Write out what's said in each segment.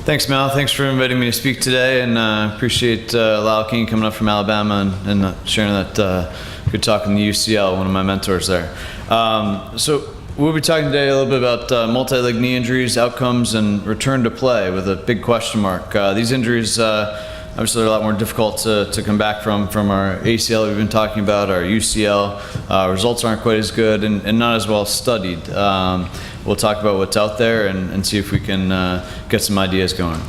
Thanks, Mal. Thanks for inviting me to speak today, and appreciate Lyle King coming up from Alabama and sharing that good talk in the UCL, one of my mentors there. So we'll be talking today a little bit about multi-leg knee injuries, outcomes, and return to play with a big question mark. These injuries obviously are a lot more difficult to come back from our ACL we've been talking about, our UCL. Results aren't quite as good and not as well studied. We'll talk about what's out there and see if we can get some ideas going.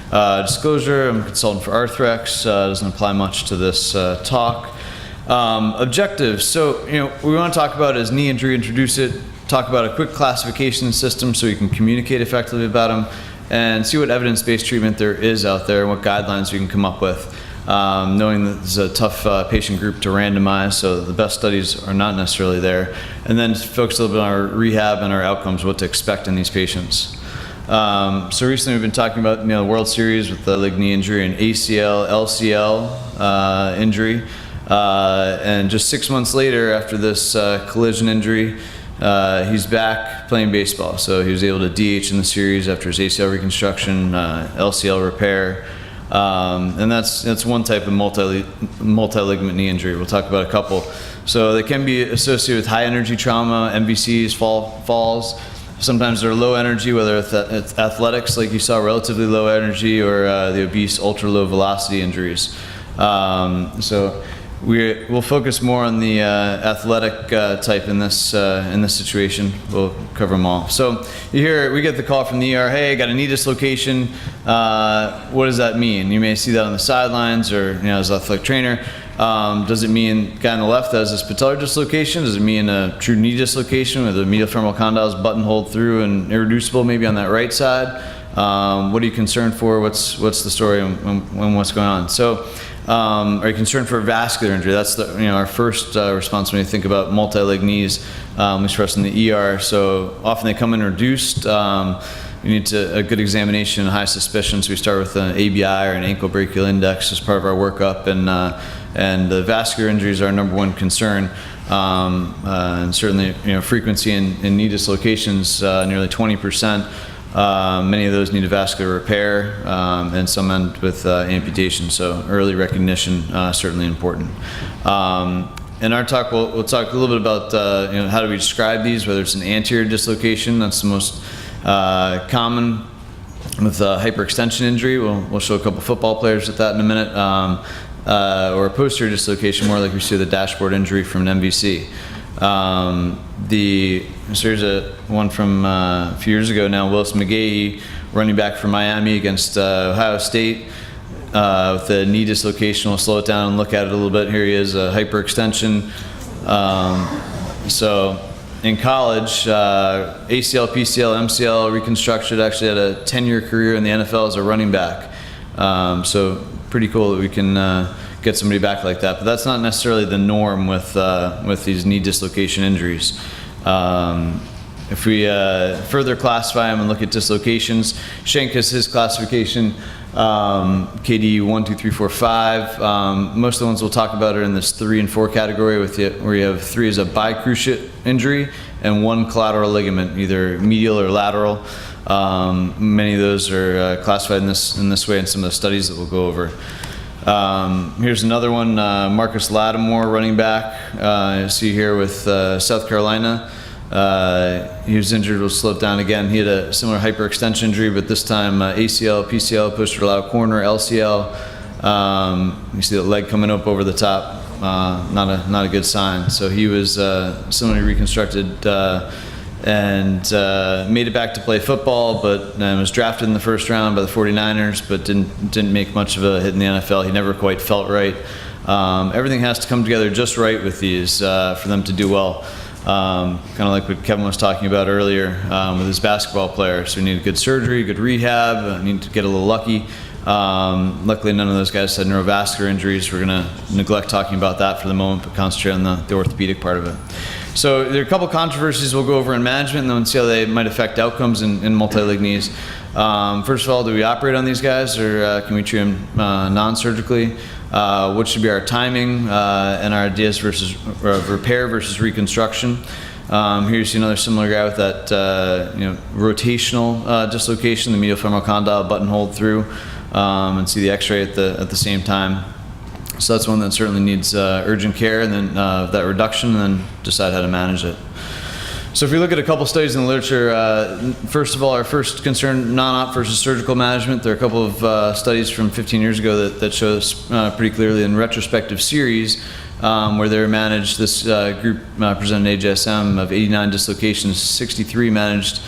Disclosure, I'm a consultant for Arthrex. Doesn't apply much to this talk. Objectives, so what we want to talk about is knee injury, introduce it, talk about a quick classification system so you can communicate effectively about them, and see what evidence-based treatment there is out there and what guidelines we can come up with. Knowing that this is a tough patient group to randomize, so the best studies are not necessarily there. And then focus a little bit on our rehab and our outcomes, what to expect in these patients. So recently we've been talking about the World Series with the leg knee injury and ACL, LCL injury. And just 6 months later after this collision injury, he's back playing baseball. So he was able to DH in the series after his ACL reconstruction, LCL repair. And that's one type of multi-ligament knee injury. We'll talk about a couple. So they can be associated with high energy trauma, MVCs, falls. Sometimes they're low energy, whether it's athletics, like you saw, relatively low energy, or the obese, ultra low velocity injuries. So we'll focus more on the athletic type in this situation. We'll cover them all. So we get the call from the ER, hey, I got a knee dislocation. What does that mean? You may see that on the sidelines or as an athletic trainer. Does it mean guy on the left has this patellar dislocation? Does it mean a true knee dislocation with the medial femoral condyles buttonholed through and irreducible maybe on that right side? What are you concerned for? What's the story and what's going on? So are you concerned for vascular injury? That's our first response when you think about multi-leg knees, at least for us in the ER. So often they come in reduced. You need a good examination and high suspicion. So we start with an ABI or an ankle brachial index as part of our workup, and the vascular injuries are our number one concern. And certainly frequency in knee dislocations, nearly 20%. Many of those need a vascular repair, and some end with amputation, so early recognition certainly important. In our talk, we'll talk a little bit about how do we describe these, whether it's an anterior dislocation, that's the most common with hyperextension injury. We'll show a couple football players with that in a minute, or a posterior dislocation, more like we see the dashboard injury from an MVC. So here's one from a few years ago now, Willis McGahee, running back from Miami against Ohio State with a knee dislocation. We'll slow it down and look at it a little bit. Here he is, a hyperextension. So in college, ACL, PCL, MCL, Reconstruction, actually had a 10-year career in the NFL as a running back. So pretty cool that we can get somebody back like that, but that's not necessarily the norm with these knee dislocation injuries. If we further classify them and look at dislocations, Schenck has his classification, KD 1, 2, 3, 4, 5. Most of the ones we'll talk about are in this 3 and 4 category, where you have 3 as a bicruciate injury and 1 collateral ligament, either medial or lateral. Many of those are classified in this way in some of the studies that we'll go over. Here's another one, Marcus Lattimore, running back. You see here with South Carolina. He was injured, we'll slow it down again. He had a similar hyperextension injury, but this time ACL, PCL, posterior lateral corner, LCL. You see the leg coming up over the top, not a good sign. So he was similarly reconstructed and made it back to play football, but was drafted in the first round by the 49ers, but didn't make much of a hit in the NFL. He never quite felt right. Everything has to come together just right with these for them to do well. Kind of like what Kevin was talking about earlier with his basketball player. So we need good surgery, good rehab, need to get a little lucky. Luckily none of those guys had neurovascular injuries. We're going to neglect talking about that for the moment, but concentrate on the orthopedic part of it. So there are a couple controversies we'll go over in management and then see how they might affect outcomes in multi-leg knees. First of all, do we operate on these guys, or can we treat them non-surgically? What should be our timing and our ideas versus repair versus reconstruction? Here you see another similar guy with that rotational dislocation, the medial femoral condyle buttonholed through, and see the X-ray at the same time. So that's one that certainly needs urgent care, and then that reduction, and then decide how to manage it. So if we look at a couple studies in the literature, first of all, our first concern, non-op versus surgical management. There are a couple of studies from 15 years ago that show this pretty clearly in retrospective series, where they managed, this group presented AJSM of 89 dislocations, 63 managed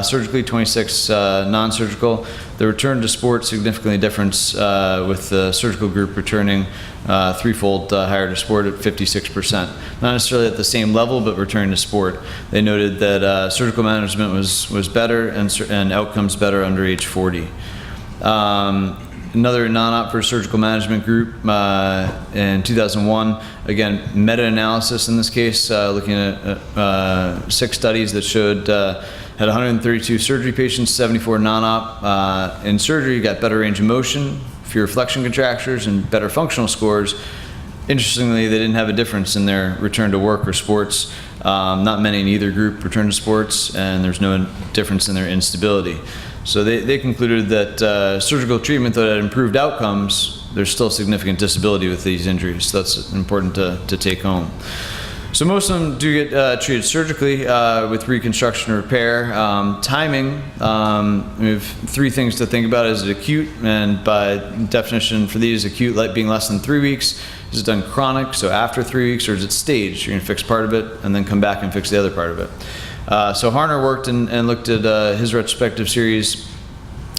surgically, 26 non-surgical. The return to sport significantly difference with the surgical group returning threefold higher to sport at 56%. Not necessarily at the same level, but returning to sport. They noted that surgical management was better and outcomes better under age 40. Another non-op for surgical management group in 2001, again, meta-analysis in this case, looking at 6 studies that showed had 132 surgery patients, 74 non-op. In surgery, you got better range of motion, fewer flexion contractures, and better functional scores. Interestingly, they didn't have a difference in their return to work or sports. Not many in either group returned to sports, and there's no difference in their instability. So they concluded that surgical treatment, though, had improved outcomes, there's still significant disability with these injuries. So that's important to take home. So most of them do get treated surgically with reconstruction or repair. Timing, we have 3 things to think about. Is it acute? And by definition for these, acute being less than 3 weeks. Is it done chronic, so after 3 weeks, or is it staged? You're going to fix part of it and then come back and fix the other part of it. So Harner worked and looked at his retrospective series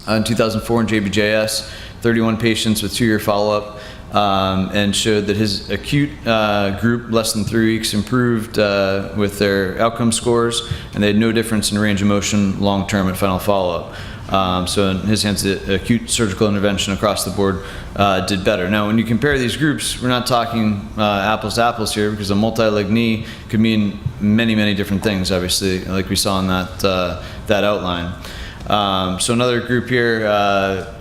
in 2004 in JBJS, 31 patients with 2-year follow-up. And showed that his acute group, less than 3 weeks, improved with their outcome scores, and they had no difference in range of motion long-term at final follow-up. So in his hands, the acute surgical intervention across the board did better. Now, when you compare these groups, we're not talking apples to apples here, because a multi-leg knee could mean many, many different things, obviously, like we saw in that outline. So another group here,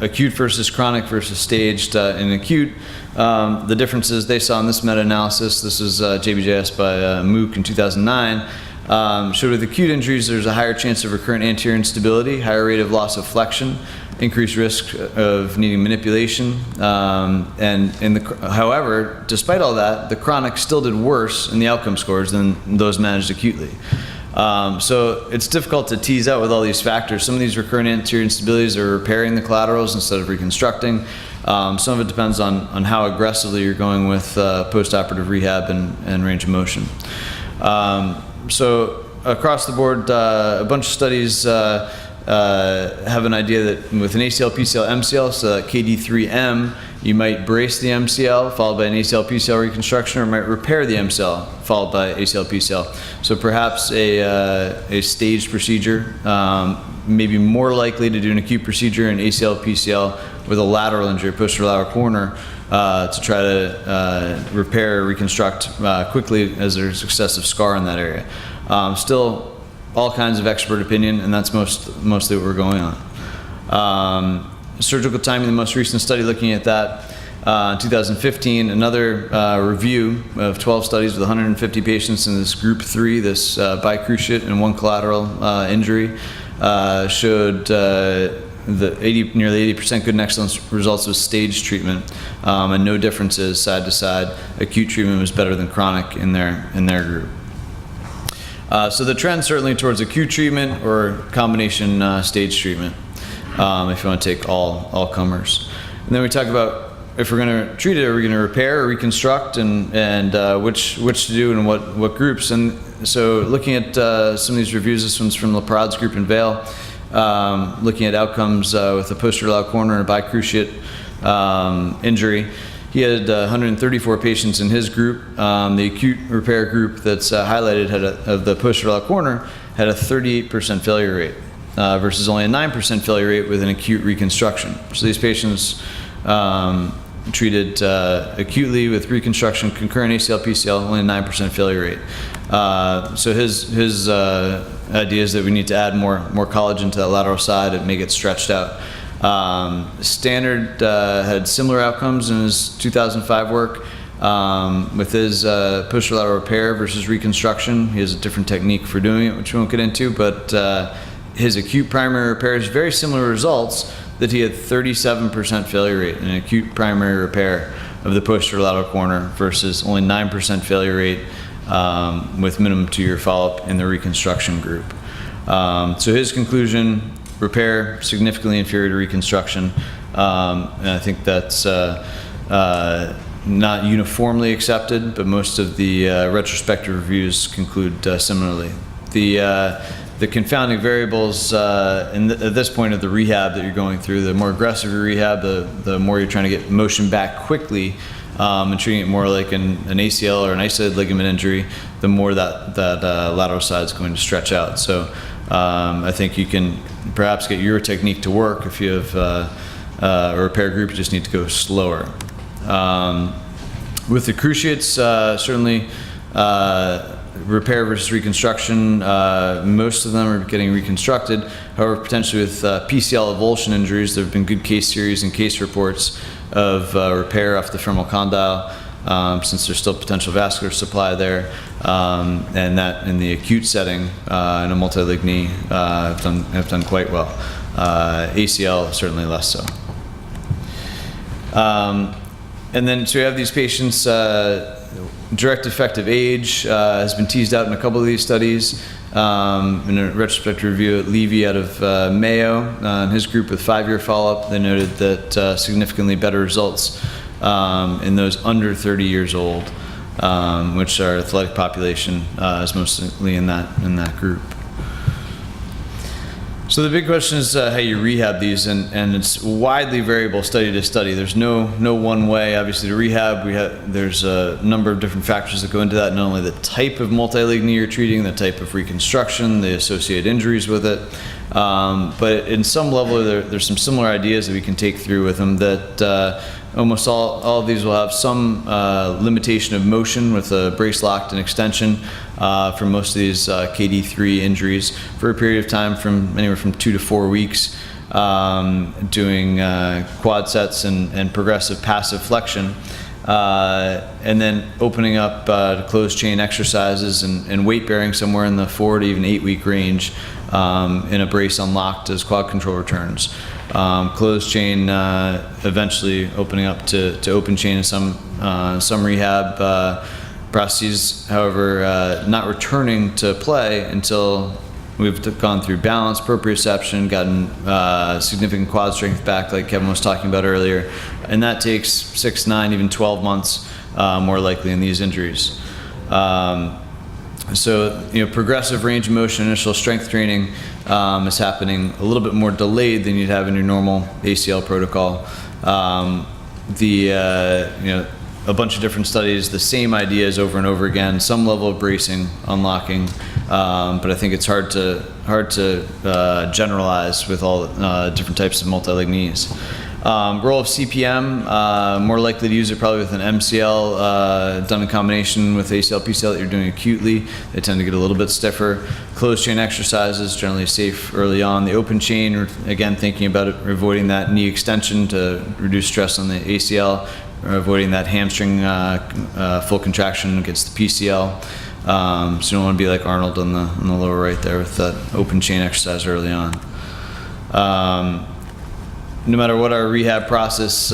acute versus chronic versus staged. In acute, the differences they saw in this meta-analysis, this is JBJS by Mook in 2009, showed with acute injuries there's a higher chance of recurrent anterior instability, higher rate of loss of flexion, increased risk of needing manipulation, however, despite all that, the chronic still did worse in the outcome scores than those managed acutely. So it's difficult to tease out with all these factors. Some of these recurrent anterior instabilities are repairing the collaterals instead of reconstructing. Some of it depends on how aggressively you're going with postoperative rehab and range of motion. So across the board, a bunch of studies have an idea that with an ACL, PCL, MCL, so that KD3M, you might brace the MCL followed by an ACL, PCL reconstruction, or might repair the MCL followed by ACL, PCL. So perhaps a staged procedure, maybe more likely to do an acute procedure in ACL, PCL with a lateral injury, posterolateral corner, to try to repair or reconstruct quickly as there's excessive scar in that area. Still, all kinds of expert opinion, and that's mostly what we're going on. Surgical timing, the most recent study looking at that, 2015, another review of 12 studies with 150 patients in this group 3, this bicruciate and 1 collateral injury, showed nearly 80% good and excellent results with staged treatment, and no differences side to side. Acute treatment was better than chronic in their group. So the trend certainly towards acute treatment or combination stage treatment, if you want to take all comers. And then we talk about if we're going to treat it, are we going to repair or reconstruct, and which to do and what groups. And so looking at some of these reviews, this one's from LaPrad's group in Vail, looking at outcomes with a posterolateral corner and a bicruciate injury. He had 134 patients in his group. The acute repair group that's highlighted of the posterolateral corner had a 38% failure rate versus only a 9% failure rate with an acute reconstruction. So these patients treated acutely with reconstruction, concurrent ACL, PCL, only a 9% failure rate. So his idea is that we need to add more collagen to that lateral side and make it stretched out. Standard had similar outcomes in his 2005 work. With his posterolateral repair versus reconstruction, he has a different technique for doing it, which we won't get into, but his acute primary repair is very similar results, that he had 37% failure rate in an acute primary repair of the posterolateral corner versus only 9% failure rate with minimum 2-year follow-up in the reconstruction group. So his conclusion, repair significantly inferior to reconstruction, and I think that's not uniformly accepted, but most of the retrospective reviews conclude similarly. The confounding variables at this point of the rehab that you're going through, the more aggressive your rehab, the more you're trying to get motion back quickly and treating it more like an ACL or an isolated ligament injury, the more that lateral side is going to stretch out. So I think you can perhaps get your technique to work. If you have a repair group, you just need to go slower. With the cruciates, certainly repair versus reconstruction, most of them are getting reconstructed. However, potentially with PCL avulsion injuries, there have been good case series and case reports of repair off the femoral condyle, since there's still potential vascular supply there, and that in the acute setting in a multi-lig knee have done quite well. ACL certainly less so. And then, so you have these patients, direct effective age has been teased out in a couple of these studies. In a retrospective review at Levy out of Mayo, in his group with 5-year follow-up, they noted that significantly better results in those under 30 years old, which our athletic population is mostly in that group. So the big question is how you rehab these, and it's widely variable study to study. There's no one way. Obviously, to rehab, there's a number of different factors that go into that. Not only the type of multi-lig knee you're treating, the type of reconstruction, the associated injuries with it, but in some level, there's some similar ideas that we can take through with them. That almost all of these will have some limitation of motion with a brace locked and extension for most of these KD3 injuries for a period of time from anywhere from 2 to 4 weeks, doing quad sets and progressive passive flexion, and then opening up to closed chain exercises and weight bearing somewhere in the 4 to even 8 week range in a brace unlocked as quad control returns. Closed chain, eventually opening up to open chain in some rehab processes, however, not returning to play until we've gone through balance, proprioception, gotten significant quad strength back, like Kevin was talking about earlier, and that takes 6, 9, even 12 months more likely in these injuries. So, progressive range of motion, initial strength training is happening a little bit more delayed than you'd have in your normal ACL protocol. A bunch of different studies, the same ideas over and over again, some level of bracing, unlocking, but I think it's hard to generalize with all different types of multi-lig knees. Role of CPM, more likely to use it probably with an MCL done in combination with ACL, PCL that you're doing acutely. They tend to get a little bit stiffer. Closed chain exercises, generally safe early on. The open chain, again, thinking about it, avoiding that knee extension to reduce stress on the ACL, or avoiding that hamstring full contraction against the PCL. So you don't want to be like Arnold on the lower right there with that open chain exercise early on. No matter what our rehab process,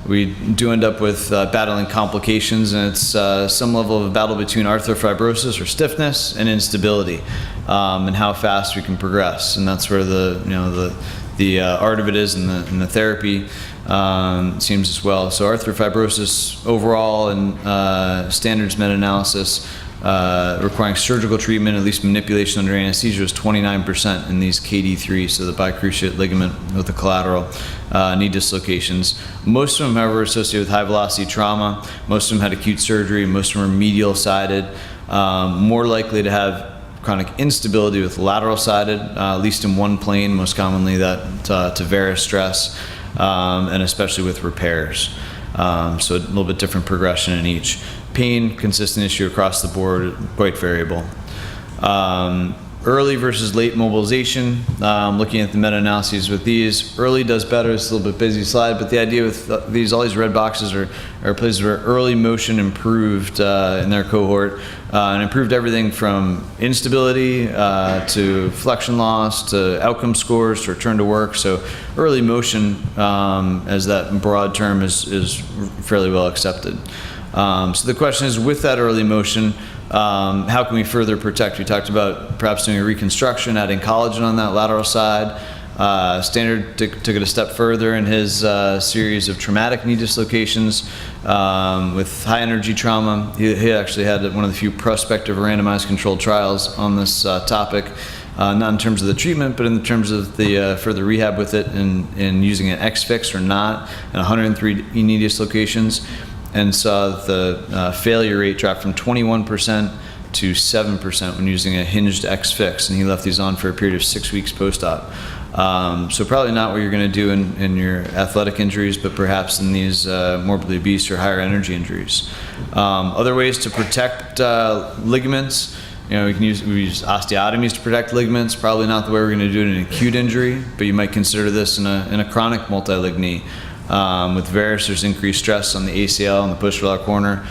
we do end up with battling complications, and it's some level of a battle between arthrofibrosis or stiffness and instability, and how fast we can progress. And that's where the art of it is, and the therapy seems as well. So arthrofibrosis overall and standards meta-analysis requiring surgical treatment, at least manipulation under anesthesia, was 29% in these KD3, so the bicruciate ligament with the collateral knee dislocations. Most of them, however, are associated with high velocity trauma. Most of them had acute surgery. Most of them are medial sided. More likely to have chronic instability with lateral sided, at least in one plane, most commonly that to varus stress, and especially with repairs. So a little bit different progression in each. Pain, consistent issue across the board, quite variable. Early versus late mobilization, looking at the meta-analyses with these. Early does better, it's a little bit busy slide, but the idea with all these red boxes are places where early motion improved in their cohort, and improved everything from instability to flexion loss to outcome scores to return to work. So early motion, as that broad term, is fairly well accepted. So the question is, with that early motion, how can we further protect? We talked about perhaps doing a reconstruction, adding collagen on that lateral side. Standard took it a step further in his series of traumatic knee dislocations with high energy trauma. He actually had one of the few prospective randomized controlled trials on this topic, not in terms of the treatment, but in terms of the further rehab with it and using an Ex-fix or not, and 103 knee dislocations, and saw the failure rate drop from 21% to 7% when using a Hinged Ex-fix, and he left these on for a period of 6 weeks post-op. So probably not what you're going to do in your athletic injuries, but perhaps in these morbidly obese or higher energy injuries. Other ways to protect ligaments, we use osteotomies to protect ligaments. Probably not the way we're going to do it in an acute injury, but you might consider this in a chronic multi-lig knee. With varus, there's increased stress on the ACL and the posterolateral corner.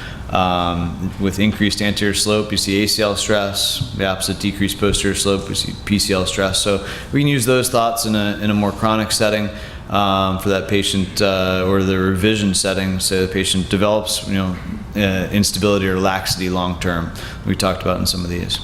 With increased anterior slope, you see ACL stress. The opposite, decreased posterior slope, we see PCL stress. So we can use those thoughts in a more chronic setting for that patient, or the revision setting, so the patient develops instability or laxity long term. We talked about in some of these.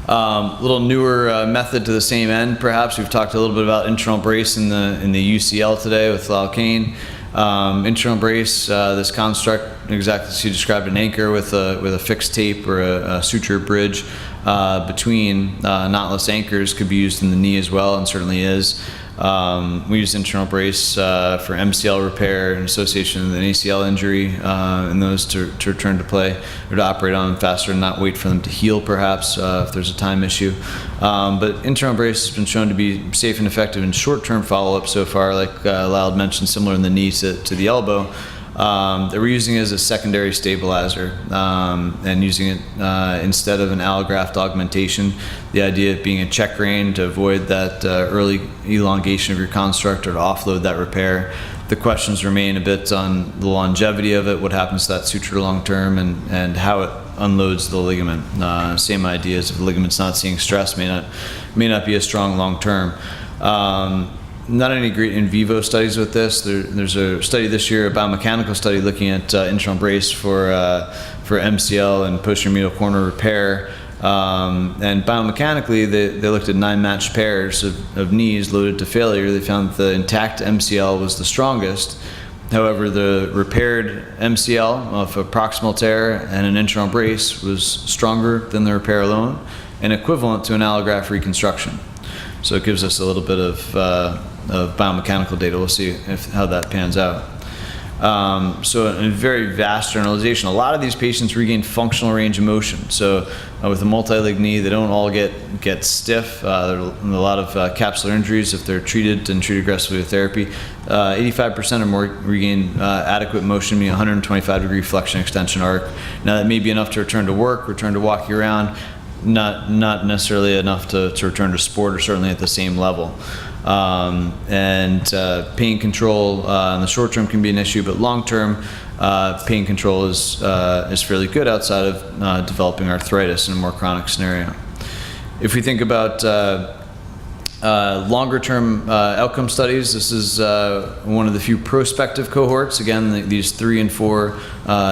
Little newer method to the same end, perhaps. We've talked a little bit about internal brace in the UCL today with Lal Kane. Internal brace, this construct, exactly as you described, an anchor with a fixed tape or a suture bridge between knotless anchors, could be used in the knee as well, and certainly is. We use internal brace for MCL repair in association with an ACL injury, and those to return to play or to operate on them faster and not wait for them to heal, perhaps, if there's a time issue. But internal brace has been shown to be safe and effective in short-term follow-up so far, like Lal had mentioned, similar in the knee to the elbow. That we're using it as a secondary stabilizer, and using it instead of an allograft augmentation. The idea of being a check rein to avoid that early elongation of your construct or to offload that repair. The questions remain a bit on the longevity of it, what happens to that suture long term, and how it unloads the ligament. Same ideas. If the ligament's not seeing stress, may not be as strong long term. Not any great in vivo studies with this. There's a study this year, a biomechanical study, looking at internal brace for MCL and posterior medial corner repair. And biomechanically, they looked at 9 matched pairs of knees loaded to failure. They found that the intact MCL was the strongest. However, the repaired MCL of a proximal tear and an internal brace was stronger than the repair alone and equivalent to an allograft reconstruction. So it gives us a little bit of biomechanical data. We'll see how that pans out. So a very vast generalization. A lot of these patients regain functional range of motion. So with a multi-lig knee, they don't all get stiff. There are a lot of capsular injuries if they're treated aggressively with therapy. 85% or more regain adequate motion, meaning 125-degree flexion extension arc. Now that may be enough to return to work, return to walking around. Not necessarily enough to return to sport, or certainly at the same level. Pain control in the short term can be an issue, but long term pain control is fairly good outside of developing arthritis in a more chronic scenario. If we think about longer term outcome studies, this is one of the few prospective cohorts. Again, these 3 and 4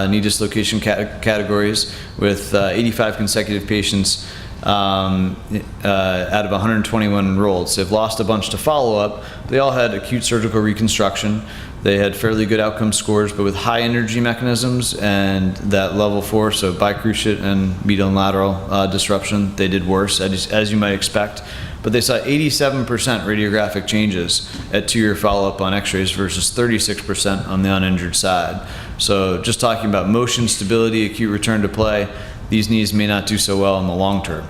knee dislocation categories with 85 consecutive patients out of 121 enrolled. So they've lost a bunch to follow up. They all had acute surgical reconstruction. They had fairly good outcome scores, but with high energy mechanisms and that level 4, so bicruciate and medial and lateral disruption, they did worse, as you might expect. But they saw 87% radiographic changes at 2-year follow-up on x-rays versus 36% on the uninjured side. So just talking about motion stability, acute return to play, these knees may not do so well in the long term.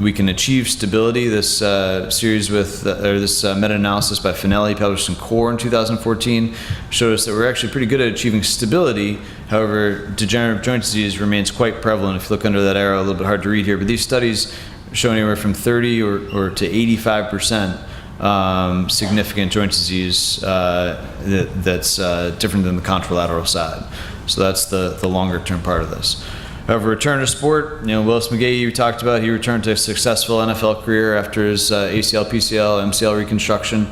We can achieve stability. This series this meta-analysis by Finelli, published in Core in 2014, showed us that we're actually pretty good at achieving stability. However, degenerative joint disease remains quite prevalent. If you look under that arrow, a little bit hard to read here, but these studies show anywhere from 30 or to 85% significant joint disease that's different than the contralateral side. So that's the longer term part of this. However, return to sport, Willis McGahee we talked about, he returned to a successful NFL career after his ACL, PCL, MCL reconstruction,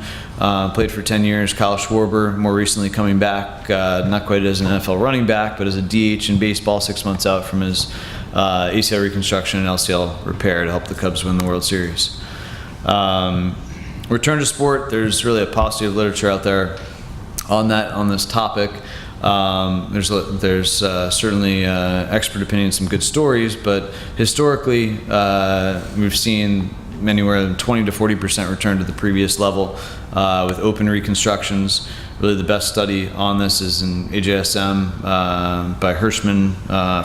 played for 10 years. Kyle Schwarber, more recently coming back, not quite as an NFL running back, but as a DH in baseball, 6 months out from his ACL reconstruction and LCL repair to help the Cubs win the World Series. Return to sport, there's really a paucity of literature out there on this topic. There's certainly expert opinions, some good stories, but historically we've seen anywhere than 20 to 40% return to the previous level with open reconstructions. Really the best study on this is in AJSM by Hirschman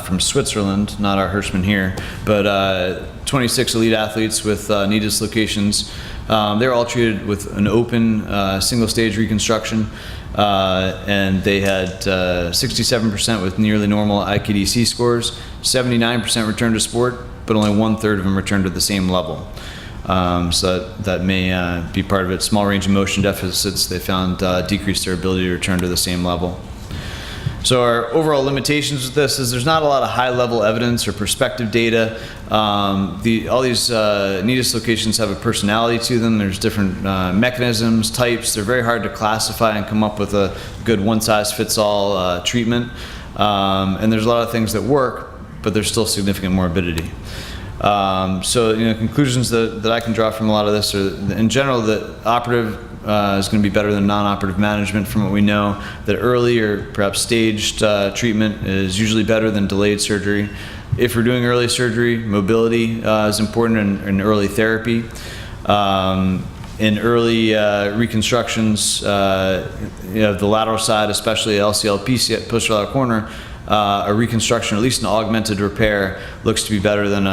from Switzerland, not our Hirschman here, but 26 elite athletes with knee dislocations. They were all treated with an open single stage reconstruction. And they had 67% with nearly normal IKDC scores, 79% returned to sport, but only 1/3 of them returned to the same level. So that may be part of it. Small range of motion deficits, they found decreased their ability to return to the same level. So our overall limitations with this is there's not a lot of high-level evidence or prospective data. All these knee dislocations have a personality to them. There's different mechanisms, types. They're very hard to classify and come up with a good one-size-fits-all treatment. And there's a lot of things that work, but there's still significant morbidity. So conclusions that I can draw from a lot of this are, in general, that operative is going to be better than non-operative management from what we know, that early or perhaps staged treatment is usually better than delayed surgery. If we're doing early surgery, mobility is important in early therapy. In early reconstructions, the lateral side, especially LCL, PCL, posterolateral corner, a reconstruction, or at least an augmented repair, looks to be better than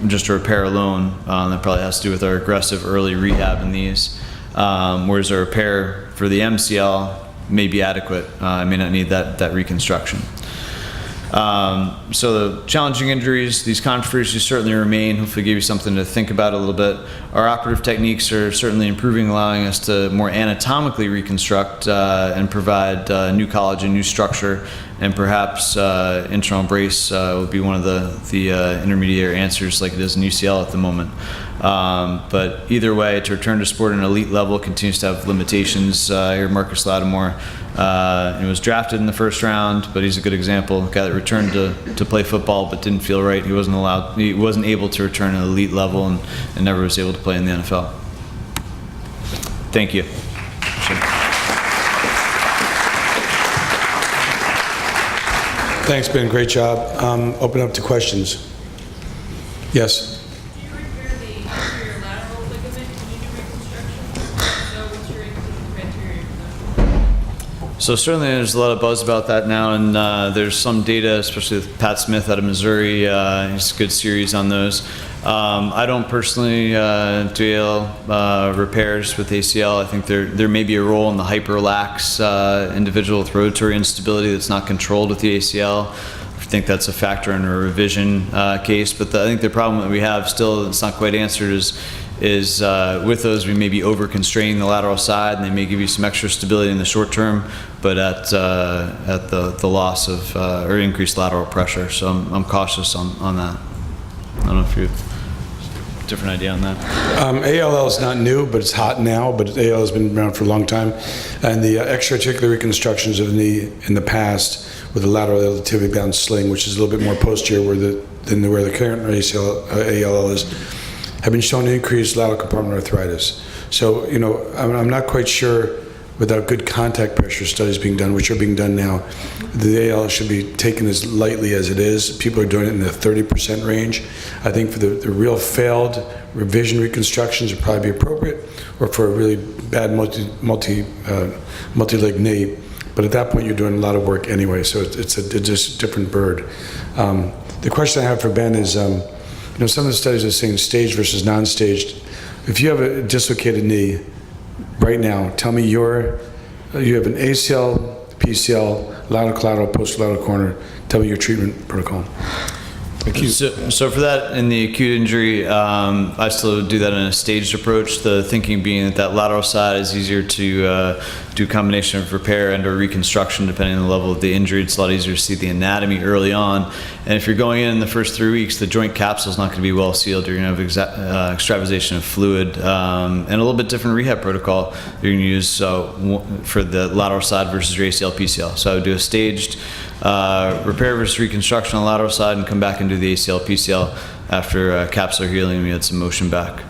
just a repair alone. That probably has to do with our aggressive early rehab in these. Whereas a repair for the MCL may be adequate. I may not need that reconstruction. So the challenging injuries, these controversies certainly remain. Hopefully give you something to think about a little bit. Our operative techniques are certainly improving, allowing us to more anatomically reconstruct and provide new collagen, new structure, and perhaps internal brace will be one of the intermediary answers like it is in UCL at the moment. But either way, to return to sport at an elite level continues to have limitations. Here, Marcus Lattimore, he was drafted in the first round, but he's a good example. A guy that returned to play football but didn't feel right. He wasn't able to return at an elite level and never was able to play in the NFL. Thank you. Thanks, Ben. Great job. Open up to questions. Yes. Do you repair the anterior lateral ligament when you do reconstruction? So what's your inclusion criteria for that? So certainly there's a lot of buzz about that now, and there's some data, especially with Pat Smith out of Missouri. He's a good series on those. I don't personally do AL repairs with ACL. I think there may be a role in the hyperlax individual with rotatory instability that's not controlled with the ACL. I think that's a factor in a revision case, but I think the problem that we have still that's not quite answered is with those we may be over-constraining the lateral side, and they may give you some extra stability in the short term, but at the loss of or increased lateral pressure. So I'm cautious on that. I don't know if you have a different idea on that. ALL is not new, but it's hot now, but ALL has been around for a long time. And the extra-articular reconstructions of the knee in the past with the lateral relativity bound sling, which is a little bit more posterior than where the current ALL is, have been shown to increase lateral compartment arthritis. So, I'm not quite sure, without good contact pressure studies being done, which are being done now, the AL should be taken as lightly as it is. People are doing it in the 30% range. I think for the real failed revision reconstructions would probably be appropriate, or for a really bad multi-leg knee. But at that point, you're doing a lot of work anyway, so it's just a different bird. The question I have for Ben is, some of the studies are saying staged versus non-staged. If you have a dislocated knee right now, tell me you have an ACL, PCL, lateral collateral, posterolateral corner. Tell me your treatment protocol. So for that, in the acute injury, I still do that in a staged approach. The thinking being that lateral side is easier to do a combination of repair and or reconstruction depending on the level of the injury. It's a lot easier to see the anatomy early on. And if you're going in the first 3 weeks, the joint capsule is not going to be well sealed. You're going to have extravasation of fluid and a little bit different rehab protocol you're going to use for the lateral side versus your ACL, PCL. So I would do a staged repair versus reconstruction on the lateral side and come back and do the ACL, PCL after capsular healing and we had some motion back.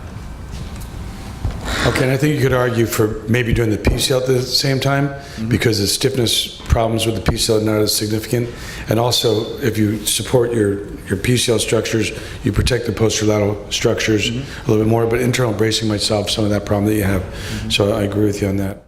Okay, and I think you could argue for maybe doing the PCL at the same time because the stiffness problems with the PCL are not as significant. And also, if you support your PCL structures, you protect the posterolateral structures a little bit more, but internal bracing might solve some of that problem that you have. So I agree with you on that.